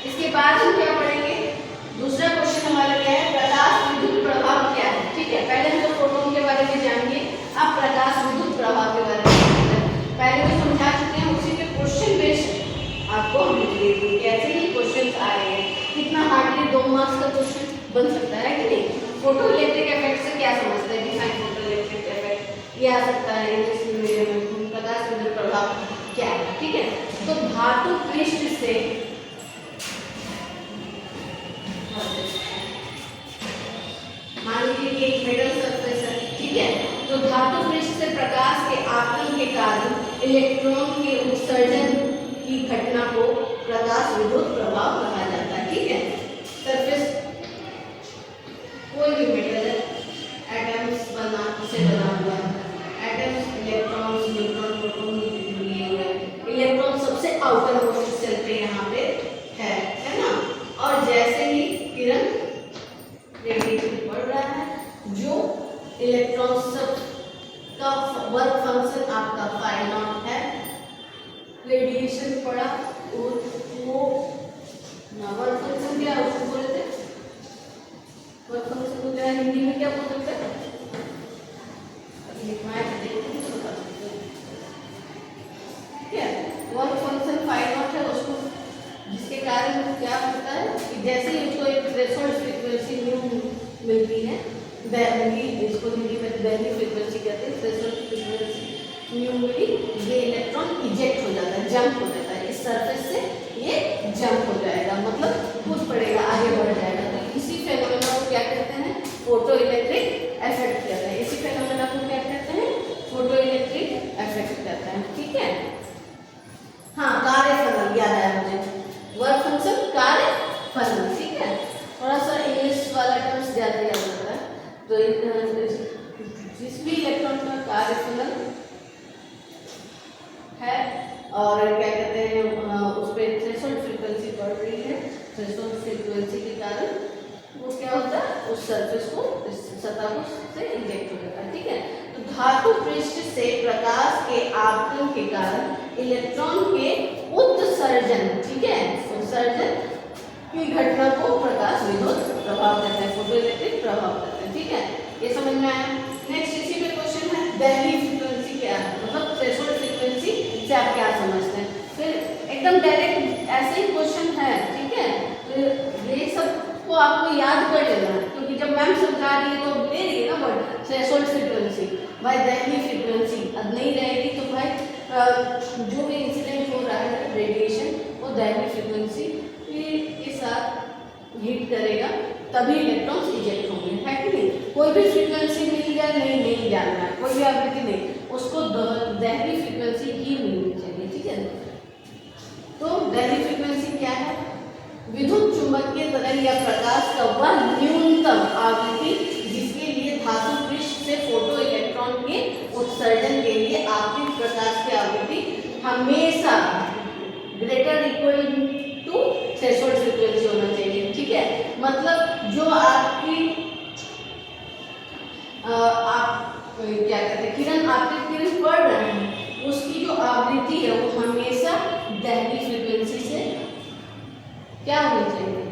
इसके बाद हम क्या पढ़ेंगे, दूसरा क्वेश्चन हमारा क्या है, प्रकाश विद्युत प्रभाव क्या है। ठीक है, पहले हम तो फोटोन के बारे में जानेंगे, अब प्रकाश विद्युत प्रभाव के बारे में जानेंगे। पहले भी समझा चुके हैं, उसी के क्वेश्चन बेस्ड आपको हम लिखेंगे। कैसे ही क्वेश्चन आ रहे हैं, कितना हार्डली 2 मार्क्स का क्वेश्चन बन सकता है कि नहीं। फोटो इलेक्ट्रिक इफेक्ट से क्या समझते हैं, डिफाइन फोटो इलेक्ट्रिक इफेक्ट, ये आ सकता है इंग्लिश मीडियम में। प्रकाश विद्युत प्रभाव क्या है, ठीक है। तो धातु पृष्ठ से मान लीजिए कि एक मेटल सरफेस है, ठीक है, तो धातु पृष्ठ से प्रकाश के आपतन के कारण इलेक्ट्रॉन के उत्सर्जन की घटना को प्रकाश विद्युत प्रभाव कहा जाता है। ठीक है, सरफेस कोई भी मेटल है, एटम्स से बना हुआ है, एटम्स इलेक्ट्रॉन्स न्यूट्रॉन प्रोटॉन लिए हुए हैं। इलेक्ट्रॉन सबसे आउटर मोस्ट सेल पे यहाँ पे है ना। और जैसे ही किरण रेडिएशन पड़ रहा है, जो इलेक्ट्रॉन सब का वर्क फंक्शन आपका फाई नॉट है, रेडिएशन पड़ा वो वर्क फंक्शन क्या उसको बोलते हैं, वर्क फंक्शन को क्या हिंदी में क्या बोल सकते हैं, ठीक है। वर्क फंक्शन फाई नॉट है उसको, जिसके कारण क्या होता है कि जैसे ही उसको एक थ्रेशोल्ड फ्रीक्वेंसी न्यू मिलती है, इसको हिंदी में वैल्यू फ्रीक्वेंसी कहते हैं, थ्रेशोल्ड फ्रीक्वेंसी न्यू मिली, ये इलेक्ट्रॉन इजेक्ट हो जाता है, जंप हो जाता है इस सरफेस से, ये जंप हो जाएगा, मतलब कूद पड़ेगा, आगे बढ़ जाएगा। तो इसी फेनोमेना को क्या कहते हैं, फोटो इलेक्ट्रिक इफेक्ट कहते हैं। इसी फेनोमेना को क्या कहते हैं, फोटो इलेक्ट्रिक इफेक्ट कहते हैं। ठीक है, हाँ, कार्य फलन याद आया मुझे, वर्क फंक्शन कार्य फलन। ठीक है, थोड़ा सा इंग्लिश वाला टर्म्स ज्यादा याद होता है, तो जिस भी इलेक्ट्रॉन का कार्य फलन है और क्या कहते हैं उस पर थ्रेशोल्ड फ्रीक्वेंसी बढ़ रही है, थ्रेशोल्ड फ्रीक्वेंसी के कारण वो क्या होता है, उस सरफेस को, इस सतह को से इंजेक्ट हो जाता है। ठीक है, तो धातु पृष्ठ से प्रकाश के आपतन के कारण इलेक्ट्रॉन के उत्सर्जन, ठीक है, उत्सर्जन की घटना को प्रकाश विद्युत प्रभाव कहते हैं, फोटो इलेक्ट्रिक प्रभाव कहते हैं। ठीक है, ये समझ में आया। नेक्स्ट इसी पे क्वेश्चन है, दहली फ्रीक्वेंसी क्या है, मतलब थ्रेशोल्ड फ्रीक्वेंसी से आप क्या समझते हैं। फिर एकदम डायरेक्ट ऐसे ही क्वेश्चन है, ठीक है, तो ये सब को आपको याद कर लेना, क्योंकि जब मैम समझा रही है तो ले रही है ना वर्ड थ्रेशोल्ड फ्रीक्वेंसी बाय दहली फ्रीक्वेंसी, अब नहीं रहेगी तो भाई जो भी इंसिडेंट हो रहा है रेडिएशन, वो दहली फ्रीक्वेंसी के साथ हीट करेगा, तभी इलेक्ट्रॉन्स इजेक्ट होंगे, है कि नहीं। कोई भी फ्रीक्वेंसी मिल जाए, नहीं जानना है, कोई भी आवृत्ति नहीं, उसको दहली फ्रीक्वेंसी ही मिलनी चाहिए। ठीक है, तो दहली फ्रीक्वेंसी क्या है, विद्युत चुंबकीय तरंग या प्रकाश का वह न्यूनतम आवृत्ति जिसके लिए धातु पृष्ठ से फोटो इलेक्ट्रॉन के उत्सर्जन के लिए आपतित प्रकाश की आवृत्ति हमेशा greater equal to threshold frequency होना चाहिए। ठीक है, मतलब जो आपकी आप क्या कहते हैं, किरण आपतित किरण पड़ रहे हैं, उसकी जो आवृत्ति है वो हमेशा दहली फ्रीक्वेंसी से क्या होनी चाहिए,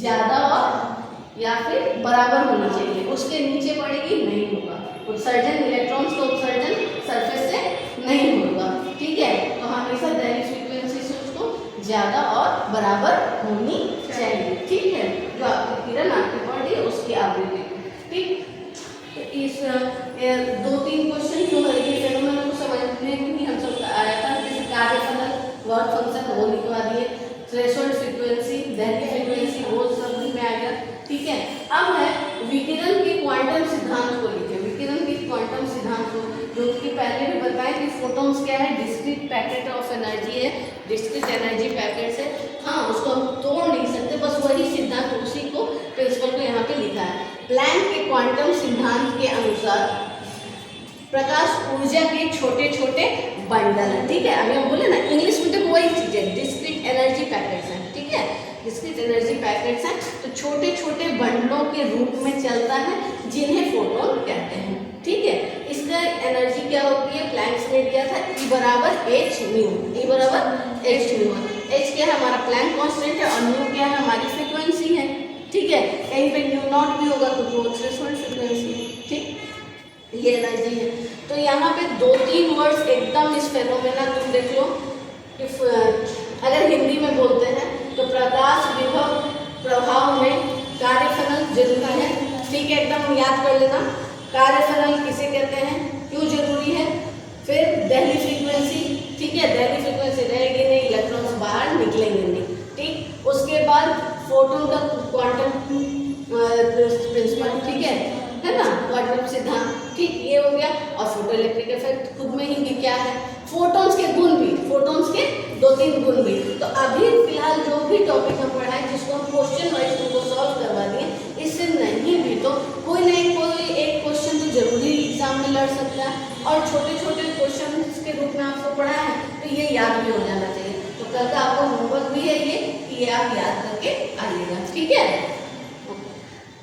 ज्यादा और या फिर बराबर होनी चाहिए, उसके नीचे पड़ेगी नहीं होगा उत्सर्जन, इलेक्ट्रॉन्स का उत्सर्जन सरफेस से नहीं होगा। ठीक है, तो हमेशा दहली फ्रीक्वेंसी से उसको ज्यादा और बराबर होनी चाहिए। ठीक है, जो आपकी किरण आपकी पड़ रही है उसकी आवृत्ति। ठीक, तो इस 2-3 क्वेश्चन जो है ये फेनोमेना को समझने के लिए हम सब आया था, जैसे कार्य फलन, वर्क फंक्शन वो लिखवा दिए, थ्रेशोल्ड फ्रीक्वेंसी, दहली फ्रीक्वेंसी वो सब में आएगा। ठीक है, अब है विकिरण के क्वांटम सिद्धांत को लिखे, विकिरण के क्वांटम सिद्धांत को, जो कि पहले भी बताएं कि फोटॉन्स क्या है, डिस्क्रीट पैकेट ऑफ एनर्जी है, डिस्क्रीट एनर्जी पैकेट है। हाँ, उसको हम तोड़ नहीं सकते, बस वही सिद्धांत, उसी को प्रिंसिपल को यहाँ पे लिखा है। प्लैंक के क्वांटम सिद्धांत के अनुसार प्रकाश ऊर्जा के छोटे छोटे बंडल है। ठीक है, अभी हम बोले ना इंग्लिश में तो वही चीज है, डिस्क्रीट एनर्जी पैकेट्स हैं। ठीक है, डिस्क्रीट एनर्जी पैकेट्स हैं, तो छोटे छोटे बंडलों के रूप में चलता है, जिन्हें फोटोन कहते हैं। ठीक है, इसका एनर्जी क्या होती है, प्लैंक्स ने दिया था E बराबर h न्यू, E बराबर h न्यू। एच क्या है हमारा प्लैंक कांस्टेंट है और न्यू क्या है हमारी फ्रीक्वेंसी है, ठीक है। कहीं पे न्यू नॉट भी होगा तो वो थ्रेशोल्ड फ्रीक्वेंसी है, ठीक, ये एनर्जी है। तो यहाँ पे 2-3 वर्ड्स एकदम इस फेनोमेना तुम देख लो। इफ अगर हिंदी में बोलते हैं तो प्रकाश विभव प्रभाव में कार्यफलन जरूरी है, ठीक है, एकदम याद कर लेना। कार्यफलन किसे कहते हैं, क्यों जरूरी है। फिर दिल्ली फ्रीक्वेंसी, ठीक है, दिल्ली फ्रीक्वेंसी रहेगी नहीं, इलेक्ट्रॉन्स बाहर निकलेंगे नहीं, ठीक। उसके बाद फोटोन का क्वांटम प्रिंसिपल, ठीक है ना, क्वांटम सिद्धांत, ठीक, ये हो गया। और फोटो इलेक्ट्रिक इफेक्ट खुद में ही क्या है, फोटॉन्स के गुण भी, फोटॉन्स के 2-3 गुण भी। तो अभी फिलहाल जो भी टॉपिक हम पढ़ाए जिसको हम क्वेश्चन वाइज तुमको सॉल्व करवा दिए, इससे नहीं भी तो कोई नहीं कोई एक क्वेश्चन तो जरूरी एग्जाम में लड़ सकता है, और छोटे छोटे क्वेश्चन के रूप में आपको पढ़ा है तो ये याद भी हो जाना चाहिए। तो कल का आपको होमवर्क भी है ये कि आप याद करके आइएगा, ठीक है।